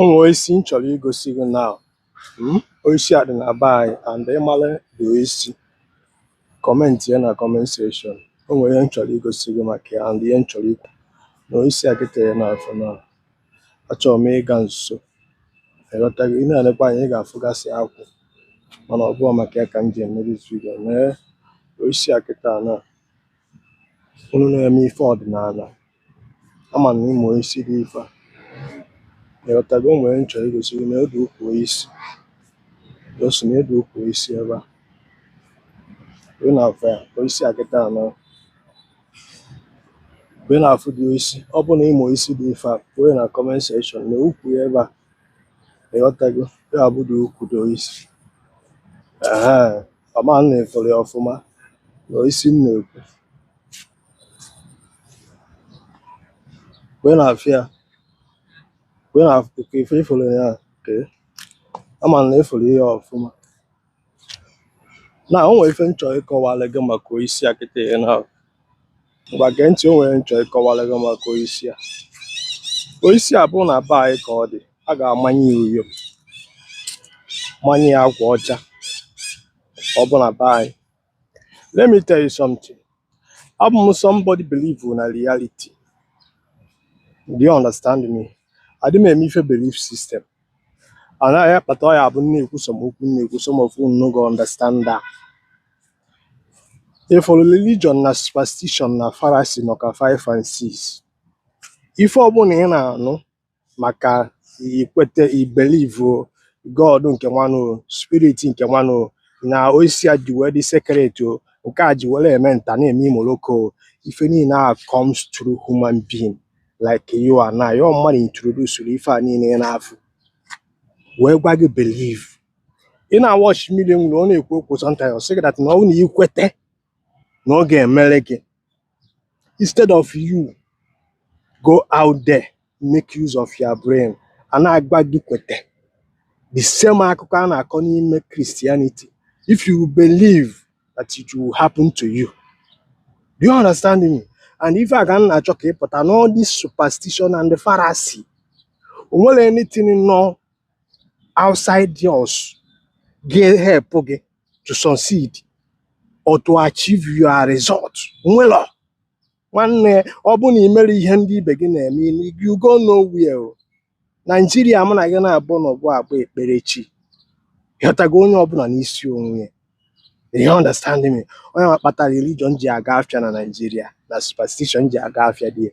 Ụmụ isi m chọrọ igosi gị now. Oisi a dị na be anyị and ịmara dị oisi kọmentị ya na kọment sekshọn. O nwere ihe m chọrọ igosi gị maka ya and ihe m chọrọ ikwu na oisi a kịta ya n'afọ na achọrọ m ịga nso ịghọtago. Ị na-elekwa anya ị ga-afụgasị akwụ mana ọ bụghị maka ya ka m ji eme this video. Mee oisi a kịta na unu na-eme ife ọdịnala ama na ịmụ isi dị ife a ịghọtago. O nwere m chọrọ igosi gị na edu ukwu isi gosi na edu ukwu isi ebe a ị na-afụ ya oisi a kịta na mgbe ị na-afụ dị isi ọ bụ na ịmụ isi dị ife a onye na kọment sekshọn na ukwu ya ebe a ịghọtago. Ya bụ dị ukwu dị isi ọma na efere ya ọfụma na isi m na-ekwu mgbe ị na-afụ ya mgbe ị na-afụ ka ife ifere ya ama na efere ya ọfụma. Na o nwere ife m chọrọ ịkọwara gị maka oisi a kịta ya na ngwa gee ntị. O nwere m chọrọ ịkọwara gị maka oisi a. Oisi a bụ na be anyị ka ọ dị a ga-amanye ya uyo manye ya akwa ọcha ọ bụ na be anyị. Let me tell you something. Abụ m somebody believe na reality. Do you understand me? Adị m eme ife belief system anaghị akpata ọ ya bụ na-ekwu okwu na-ekwu some of unu no go understand that. For religion na superstition na fallacy nọka 5 and 6. Ife ọbụla ị na-anụ maka ikwete ibelieve God nke nwanụ spirit nke nwanụ na oisi a ji wee dị secret nke a ji were eme nta na-eme imoloko ife niile a comes through human being like you and I. Your mmadụ introduce ife a niile n'afọ wee gwa gị believe. Ị na-watch million nwere ọ na-ekwu okwu sometimes sị gị that na ọ na ikwete na ọ ga-emere gị instead of you go out there make use of your brain a na-agba gị kwete the same akụkọ a na-akọ n'ime Christianity. If you believe that it will happen to you. Do you understand me? And if I can achọ ka ịpụta na all this superstition and the fallacy o nwere anything no outside yours help gị to succeed or to achieve your result. Nwere nwanne ọ bụ na imere ihe ndị ibe gị na-eme you go nowhere. Nigeria mụ na gị na-abụ n'ọbụ agba ekpere chi ịghọtago onye ọbụla n'isi onwe. You understand me? Onye kpatara religion ji aga afịa na Nigeria na superstition ji aga afịa dị